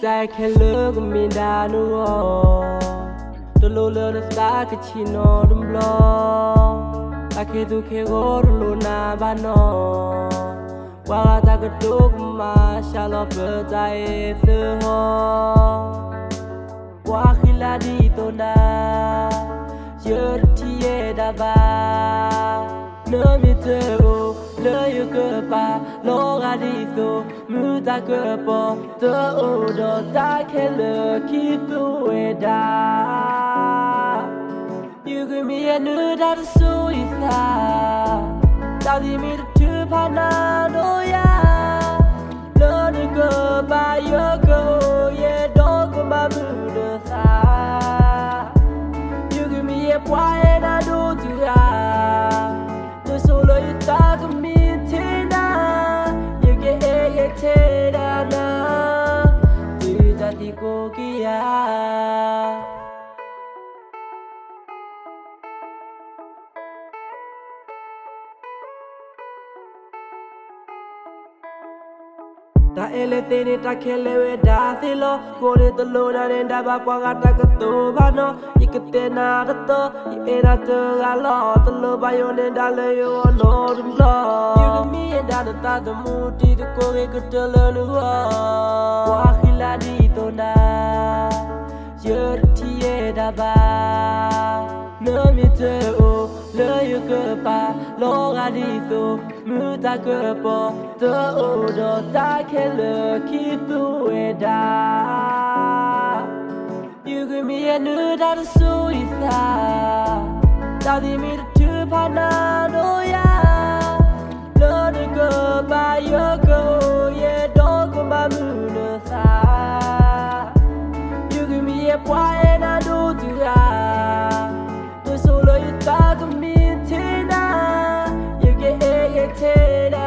ใจแค่เลิกก็มีดานูตัวโลเลอร์สตาร์ก็ชิโนดุมบลตาเคตุเคโกรุโลนาบานว่าตากระตุกมาชาลอเปิดใจเสือว่าคิลาดีตัวนาเยอะที่เยดาบาเนื้อมีเธอเลยอยู่เกือบปาโลกาดีตัวมือตาเกือบปอเธอโดนตาแค่เลิกคิดตัวเวดาอยู่กับมีเนื้อดาสุยซาดาวที่มีถือพานาโนยาเลิกเกือบปาเยอะเกินเยโดนก็มามือเดือดซาอยู่กับมีปวายนาดูจุยาsolo you talk to me tina you get tina na tu jati ko kiya ta ele tene ta khele we da thilo ko le to lo na den da ba kwa ga ta ka to ba no ikte na da to era to ga lo to lo ba yo ne da le yo no dum lo you give me da ta the mood ti ko ge ko to lo lu wa khila di to na yer ti ye da ba no mi te o le you ko pa lo ga di to mu ta ko po to do ta ke le ki tu we da you give me a new that so is da di mi tu pa na no ya lo de go ba yo go ye do go ba mu no sa you give me a boy na do tu ya to solo you talk to me tina you get tina